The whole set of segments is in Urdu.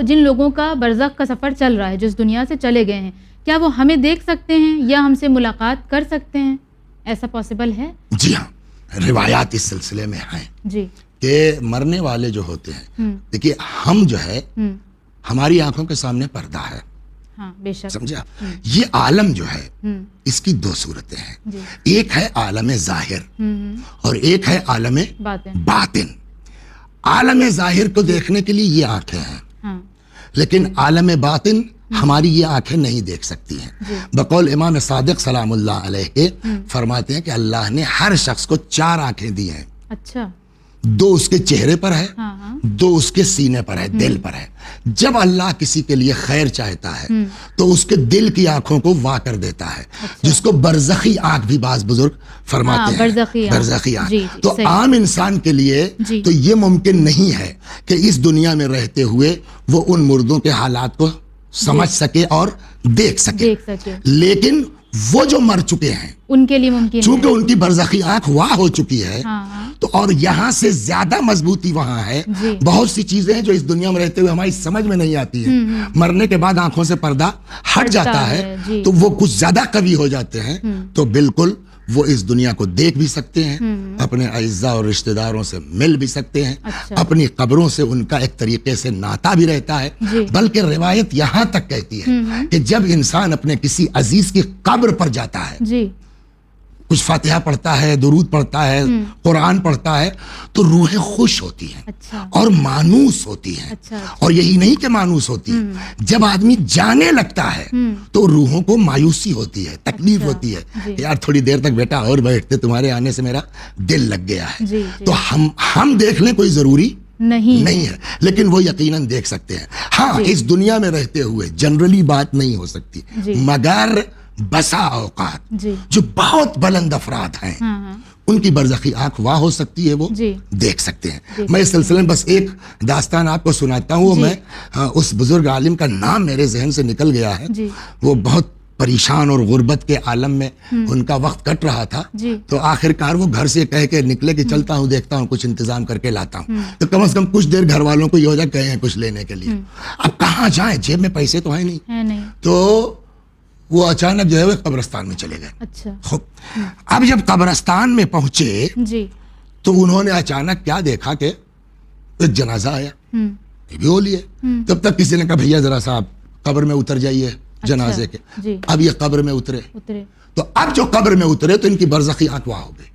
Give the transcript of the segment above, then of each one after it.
جن لوگوں کا برزخ کا سفر چل رہا ہے، جو اس دنیا سے چلے گئے ہیں، کیا وہ ہمیں دیکھ سکتے ہیں یا ہم سے ملاقات کر سکتے ہیں؟ ایسا پاسبل ہے؟ جی ہاں، روایات اس سلسلے میں ہیں جی کہ مرنے والے جو ہوتے ہیں، دیکھیے ہم جو ہے ہماری آنکھوں کے سامنے پردہ ہے، ہاں بے شک، سمجھا؟ یہ عالم جو ہے اس کی دو صورتیں ہیں، ایک ہے عالم ظاہر اور ایک ہے عالم باطن۔ عالم ظاہر کو دیکھنے کے لیے یہ آنکھیں ہیں، لیکن عالم باطن ہماری یہ آنکھیں نہیں دیکھ سکتی ہیں۔ بقول امام صادق سلام اللہ علیہ کے فرماتے ہیں کہ اللہ نے ہر شخص کو 4 آنکھیں دی ہیں، اچھا، 2 اس کے چہرے پر ہے، 2 اس کے سینے پر ہے، دل پر ہے۔ جب اللہ کسی کے لیے خیر چاہتا ہے تو اس کے دل کی آنکھوں کو وا کر دیتا ہے، جس کو برزخی آنکھ بھی بعض بزرگ فرماتے ہیں، برزخی آنکھ۔ تو عام انسان کے لیے تو یہ ممکن نہیں ہے کہ اس دنیا میں رہتے ہوئے وہ ان مردوں کے حالات کو سمجھ سکے اور دیکھ سکے، لیکن وہ جو مر چکے ہیں ان کے لیے ممکن، چونکہ ان کی برزخی آنکھ واہ ہو چکی ہے، تو اور یہاں سے زیادہ مضبوطی وہاں ہے۔ بہت سی چیزیں ہیں جو اس دنیا میں رہتے ہوئے ہماری سمجھ میں نہیں آتی ہیں، مرنے کے بعد آنکھوں سے پردہ ہٹ جاتا ہے تو وہ کچھ زیادہ قوی ہو جاتے ہیں، تو بالکل وہ اس دنیا کو دیکھ بھی سکتے ہیں، اپنے اعزاء اور رشتہ داروں سے مل بھی سکتے ہیں، اپنی قبروں سے ان کا ایک طریقے سے ناتا بھی رہتا ہے۔ بلکہ روایت یہاں تک کہتی ہے کہ جب انسان اپنے کسی عزیز کی قبر پر جاتا ہے، کچھ فاتحہ پڑھتا ہے، درود پڑھتا ہے، قرآن پڑھتا ہے، تو روحیں خوش ہوتی ہیں اور مانوس ہوتی ہیں۔ اور یہی نہیں کہ مانوس ہوتی ہے، جب آدمی جانے لگتا ہے تو روحوں کو مایوسی ہوتی ہے، تکلیف ہوتی ہے، یار تھوڑی دیر تک بیٹا اور بیٹھتے، تمہارے آنے سے میرا دل لگ گیا ہے۔ تو ہم دیکھ لیں کوئی ضروری نہیں ہے، لیکن وہ یقیناً دیکھ سکتے ہیں۔ ہاں، اس دنیا میں رہتے ہوئے جنرلی بات نہیں ہو سکتی، مگر بسا اوقات جو بہت بلند افراد ہیں ان کی برزخی آنکھ واہ ہو سکتی ہے، وہ دیکھ سکتے ہیں۔ میں اس سلسلے میں بس ایک داستان آپ کو سناتا ہوں۔ میں اس بزرگ عالم کا نام میرے ذہن سے نکل گیا ہے، وہ بہت پریشان اور غربت کے عالم میں ان کا وقت کٹ رہا تھا، تو آخر کار وہ گھر سے کہہ کے نکلے کہ چلتا ہوں، دیکھتا ہوں، کچھ انتظام کر کے لاتا ہوں۔ تو کم از کم کچھ دیر گھر والوں کو یہ ہو جائے کہیں کچھ لینے کے لیے، اب کہاں جائیں، جیب میں پیسے تو ہیں نہیں، تو وہ اچانک جو ہے وہ قبرستان میں چلے گئے۔ اب جب قبرستان میں پہنچے تو انہوں نے اچانک کیا دیکھا کہ ایک جنازہ آیا، یہ بھی ہو لیے۔ تب تک کسی نے کہا بھیا ذرا صاحب قبر میں اتر جائیے جنازے کے۔ اب یہ قبر میں اترے، تو اب جو قبر میں اترے تو ان کی برزخی آنکھ واہ ہو گئی۔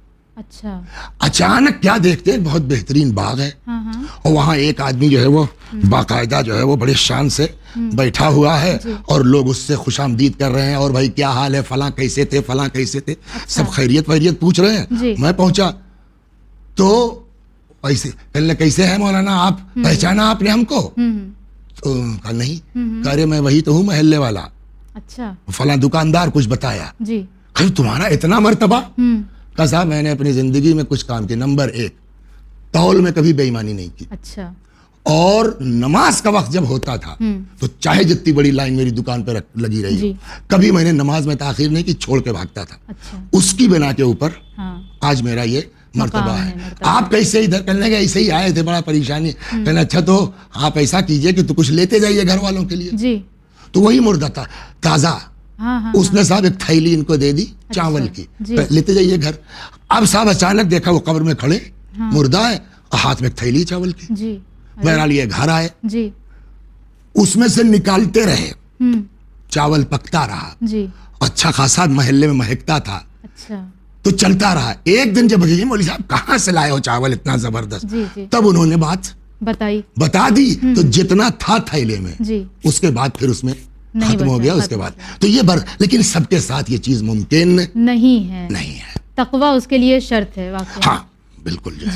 اچانک کیا دیکھتے ہیں، بہت بہترین باغ ہے اور وہاں ایک آدمی جو ہے وہ باقاعدہ جو ہے وہ بڑے شان سے بیٹھا ہوا ہے اور لوگ اس سے خوش آمدید کر رہے ہیں، اور بھائی کیا حال ہے، فلاں کیسے تھے، فلاں کیسے تھے، سب خیریت ویریت پوچھ رہے ہیں۔ میں پہنچا تو ایسے کہنے کیسے ہیں مولانا، آپ پہچانا آپ نے ہم کو؟ تو کہا نہیں، کہہ رہے میں وہی تو ہوں محلے والا، فلاں دکاندار کچھ بتایا۔ کہ تمہارا اتنا مرتبہ؟ کہا صاحب میں نے اپنی زندگی میں کچھ کام کیا، نمبر 1 تول میں کبھی بے ایمانی نہیں کی، اور نماز کا وقت جب ہوتا تھا تو چاہے جتنی بڑی لائن میری دکان پہ لگی رہی، کبھی میں نے نماز میں تاخیر نہیں کی، چھوڑ کے بھاگتا تھا۔ اس کی بنا کے اوپر آج میرا یہ مرتبہ ہے۔ آپ کیسے ادھر کرنے گئے؟ ایسے ہی آئے تھے، بڑا پریشانی۔ کہنا اچھا تو آپ ایسا کیجئے کہ تو کچھ لیتے جائیے گھر والوں کے لیے۔ تو وہی مردہ تھا تازہ، اس نے صاحب ایک تھیلی ان کو دے دی چاول کی، لیتے جائیے گھر۔ اب صاحب اچانک دیکھا وہ قبر میں کھڑے، مردہ ہے، ہاتھ میں ایک تھیلی چاول کی۔ بہرحال یہ گھر آئے، اس میں سے نکالتے رہے، چاول پکتا رہا، اچھا خاصا محلے میں مہکتا تھا، تو چلتا رہا۔ ایک دن جب مولوی صاحب کہاں سے لائے ہو چاول اتنا زبردست، تب انہوں نے بات بتا دی، تو جتنا تھا تھیلے میں اس کے بعد پھر اس میں ختم ہو گیا۔ اس کے بعد تو یہ لیکن سب کے ساتھ یہ چیز ممکن نہیں ہے، تقویٰ اس کے لیے شرط ہے۔ ہاں بالکل۔